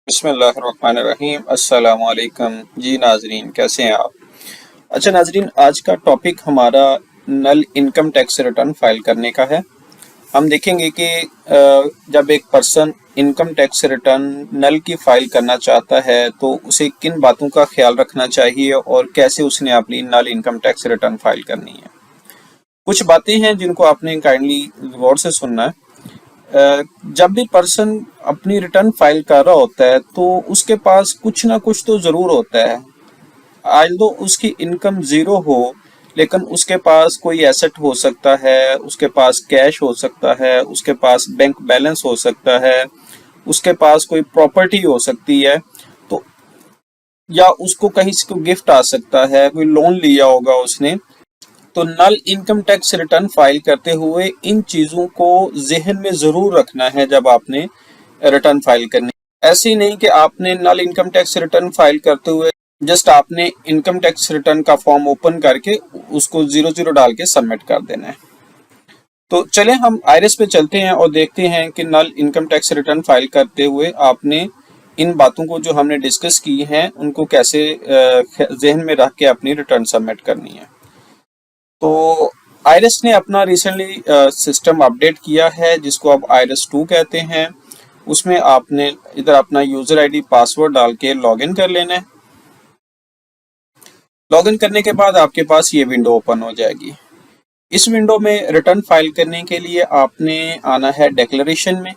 बिस्मिल्लाहिर्रहमानिर्रहीम। अस्सलाम वालेकुम जी नाजरीन, कैसे हैं आप? अच्छा नाजरीन, आज का टॉपिक हमारा नल इनकम टैक्स रिटर्न फाइल करने का है। हम देखेंगे कि जब एक पर्सन इनकम टैक्स रिटर्न नल की फाइल करना चाहता है तो उसे किन बातों का ख्याल रखना चाहिए और कैसे उसने अपनी नल इनकम टैक्स रिटर्न फाइल करनी है। कुछ बातें हैं जिनको आपने काइंडली गौर से सुनना है। जब भी पर्सन अपनी रिटर्न फाइल कर रहा होता है तो उसके पास कुछ ना कुछ तो जरूर होता है। आज तो उसकी इनकम जीरो हो, लेकिन उसके पास कोई एसेट हो सकता है, उसके पास कैश हो सकता है, उसके पास बैंक बैलेंस हो सकता है, उसके पास कोई प्रॉपर्टी हो सकती है। तो या उसको कहीं से कोई गिफ्ट आ सकता है, कोई लोन लिया होगा उसने। तो नल इनकम टैक्स रिटर्न फाइल करते हुए इन चीजों को जहन में जरूर रखना है जब आपने रिटर्न फाइल करनी। ऐसे ही नहीं कि आपने नल इनकम टैक्स रिटर्न फाइल करते हुए जस्ट आपने इनकम टैक्स रिटर्न का फॉर्म ओपन करके उसको 00 डाल के सबमिट कर देना है। तो चले हम आईरिस पे चलते हैं और देखते हैं कि नल इनकम टैक्स रिटर्न फाइल करते हुए आपने इन बातों को जो हमने डिस्कस की हैं उनको कैसे जहन में रख के अपनी रिटर्न सबमिट करनी है। तो आईरिस ने अपना रिसेंटली सिस्टम अपडेट किया है जिसको अब आईरिस 2 कहते हैं। उसमें आपने इधर अपना यूजर आईडी पासवर्ड डाल के लॉगिन कर लेना है। लॉगिन करने के बाद आपके पास ये विंडो ओपन हो जाएगी। इस विंडो में रिटर्न फाइल करने के लिए आपने आना है डिक्लेरेशन में।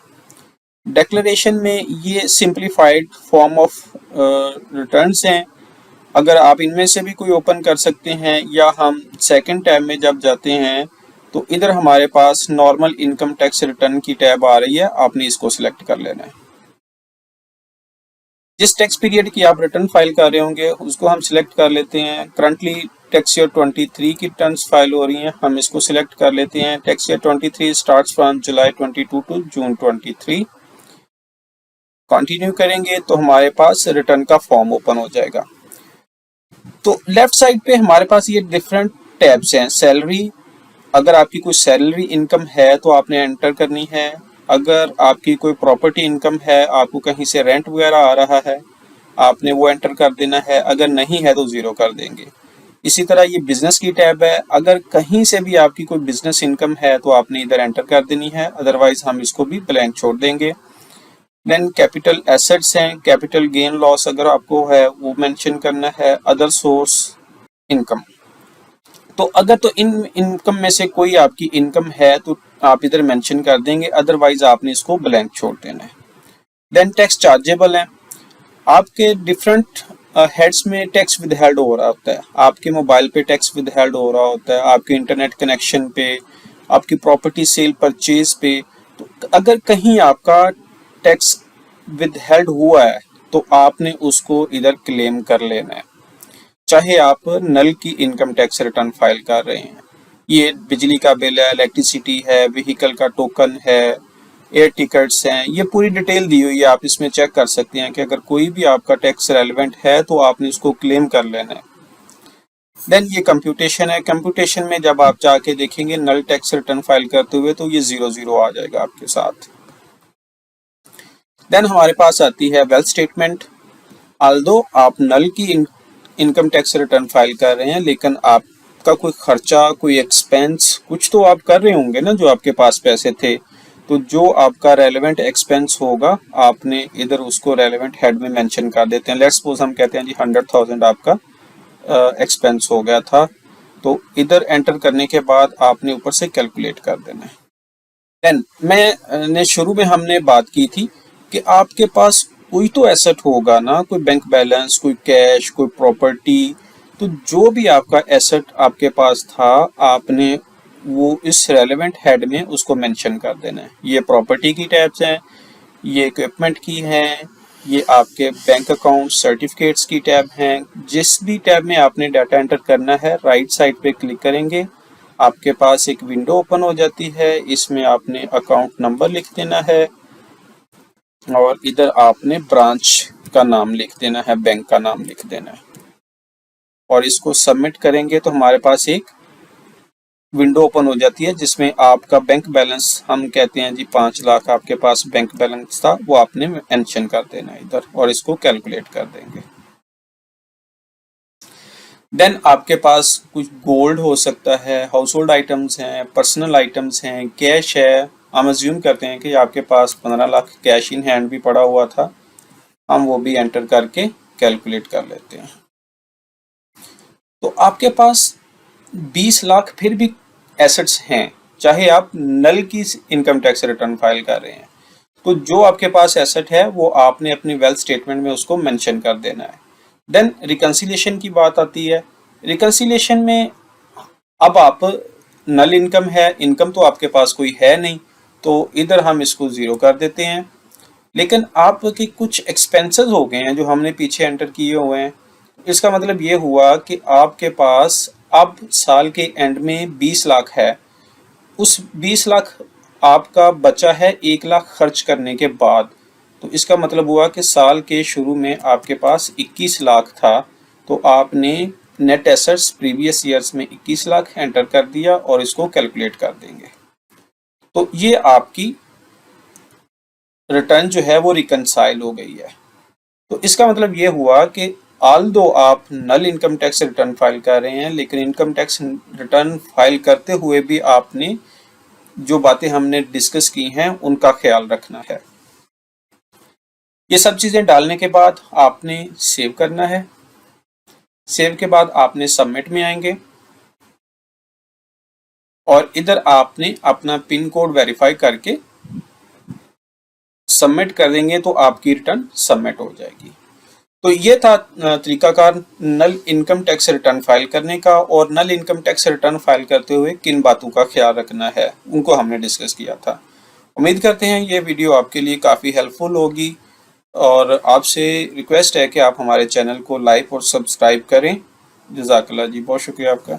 डिक्लेरेशन में ये सिंप्लीफाइड फॉर्म ऑफ रिटर्न्स हैं। अगर आप इनमें से भी कोई ओपन कर सकते हैं, या हम सेकंड टैब में जब जाते हैं तो इधर हमारे पास नॉर्मल इनकम टैक्स रिटर्न की टैब आ रही है, आपने इसको सिलेक्ट कर लेना है। जिस टैक्स पीरियड की आप रिटर्न फाइल कर रहे होंगे उसको हम सिलेक्ट कर लेते हैं। करंटली टैक्स ईयर 23 की रिटर्न्स फाइल हो रही हैं, हम इसको सिलेक्ट कर लेते हैं। Tax year 23 starts from July 22 to June 23। Continue करेंगे तो हमारे पास रिटर्न का फॉर्म ओपन हो जाएगा। तो लेफ्ट साइड पे हमारे पास ये डिफरेंट टैब्स हैं। सैलरी, अगर आपकी कोई सैलरी इनकम है तो आपने एंटर करनी है। अगर आपकी कोई प्रॉपर्टी इनकम है, आपको कहीं से रेंट वगैरह आ रहा है, आपने वो एंटर कर देना है। अगर नहीं है तो जीरो कर देंगे। इसी तरह ये बिजनेस की टैब है। अगर कहीं से भी आपकी कोई बिजनेस इनकम है तो आपने इधर एंटर कर देनी है, अदरवाइज हम इसको भी ब्लैंक छोड़ देंगे। देन कैपिटल एसेट्स हैं, कैपिटल गेन लॉस अगर आपको है वो मेंशन करना है। अदर सोर्स इनकम, तो अगर तो इन इनकम में से कोई आपकी इनकम है तो आप इधर मेंशन कर देंगे, अदरवाइज आपने इसको ब्लैंक छोड़ देना है। देन टैक्स चार्जेबल है। आपके डिफरेंट हेड्स में टैक्स विदहेल्ड हो रहा होता है। आपके मोबाइल पे टैक्स विदहेल्ड हो रहा होता है, आपके इंटरनेट कनेक्शन पे, आपकी प्रॉपर्टी सेल परचेज पे। तो अगर कहीं आपका टैक्स विदहेल्ड हुआ है तो आपने उसको इधर क्लेम कर लेना है, चाहे आप नल की इनकम टैक्स रिटर्न फाइल कर रहे हैं। ये बिजली का बिल है, इलेक्ट्रिसिटी है, व्हीकल का टोकन है, एयर टिकट्स हैं, ये पूरी डिटेल दी हुई है। आप इसमें चेक कर सकते हैं कि अगर कोई भी आपका टैक्स रेलिवेंट है तो आपने उसको क्लेम कर लेना है। देन ये कंप्यूटेशन है। कंप्यूटेशन में जब आप जाके देखेंगे नल टैक्स रिटर्न फाइल करते हुए तो ये 00 आ जाएगा आपके साथ। देन हमारे पास आती है वेल्थ स्टेटमेंट। आल्दो आप नल की इनकम टैक्स रिटर्न फाइल कर रहे हैं, लेकिन आपका कोई खर्चा, कोई एक्सपेंस कुछ तो आप कर रहे होंगे ना, जो आपके पास पैसे थे। तो जो आपका रेलेवेंट एक्सपेंस होगा आपने इधर उसको रेलेवेंट हेड में मेंशन कर देते हैं। लेट्स सपोज हम कहते हैं जी 100,000 आपका एक्सपेंस हो गया था, तो इधर एंटर करने के बाद आपने ऊपर से कैलकुलेट कर देना है। देन मैंने शुरू में हमने बात की थी कि आपके पास कोई तो एसेट होगा ना, कोई बैंक बैलेंस, कोई कैश, कोई प्रॉपर्टी। तो जो भी आपका एसेट आपके पास था आपने वो इस रेलेवेंट हेड में उसको मेंशन कर देना है। ये प्रॉपर्टी की टैब्स हैं, ये इक्विपमेंट की हैं, ये आपके बैंक अकाउंट सर्टिफिकेट्स की टैब हैं। जिस भी टैब में आपने डाटा एंटर करना है राइट साइड पे क्लिक करेंगे, आपके पास एक विंडो ओपन हो जाती है। इसमें आपने अकाउंट नंबर लिख देना है और इधर आपने ब्रांच का नाम लिख देना है, बैंक का नाम लिख देना है, और इसको सबमिट करेंगे तो हमारे पास एक विंडो ओपन हो जाती है जिसमें आपका बैंक बैलेंस, हम कहते हैं जी 5 लाख आपके पास बैंक बैलेंस था, वो आपने मेंशन कर देना इधर और इसको कैलकुलेट कर देंगे। देन आपके पास कुछ गोल्ड हो सकता है, हाउस होल्ड आइटम्स हैं, पर्सनल आइटम्स हैं, कैश है। हम अज्यूम करते हैं कि आपके पास 15 लाख कैश इन हैंड भी पड़ा हुआ था, हम वो भी एंटर करके कैलकुलेट कर लेते हैं। तो आपके पास 20 लाख फिर भी एसेट्स हैं, चाहे आप नल की इनकम टैक्स रिटर्न फाइल कर रहे हैं, तो जो आपके पास एसेट है वो आपने अपनी वेल्थ स्टेटमेंट में उसको मेंशन कर देना है। देन रिकंसिलिएशन की बात आती है। रिकंसिलिएशन में अब आप नल इनकम है, इनकम तो आपके पास कोई है नहीं, तो इधर हम इसको जीरो कर देते हैं। लेकिन आपके कुछ एक्सपेंसेस हो गए हैं जो हमने पीछे एंटर किए हुए हैं। इसका मतलब ये हुआ कि आपके पास अब साल के एंड में 20 लाख है, उस 20 लाख आपका बचा है 1 लाख खर्च करने के बाद। तो इसका मतलब हुआ कि साल के शुरू में आपके पास 21 लाख था, तो आपने नेट एसेट्स प्रीवियस ईयर्स में 21 लाख एंटर कर दिया और इसको कैलकुलेट कर देंगे। तो ये आपकी रिटर्न जो है वो रिकंसाइल हो गई है। तो इसका मतलब ये हुआ कि ऑल्दो आप नल इनकम टैक्स रिटर्न फाइल कर रहे हैं, लेकिन इनकम टैक्स रिटर्न फाइल करते हुए भी आपने जो बातें हमने डिस्कस की हैं उनका ख्याल रखना है। ये सब चीजें डालने के बाद आपने सेव करना है। सेव के बाद आपने सबमिट में आएंगे और इधर आपने अपना पिन कोड वेरीफाई करके सबमिट कर देंगे तो आपकी रिटर्न सबमिट हो जाएगी। तो ये था तरीकाकार नल इनकम टैक्स रिटर्न फाइल करने का, और नल इनकम टैक्स रिटर्न फाइल करते हुए किन बातों का ख्याल रखना है उनको हमने डिस्कस किया था। उम्मीद करते हैं ये वीडियो आपके लिए काफ़ी हेल्पफुल होगी, और आपसे रिक्वेस्ट है कि आप हमारे चैनल को लाइक और सब्सक्राइब करें। जज़ाकल्लाह जी, बहुत शुक्रिया आपका।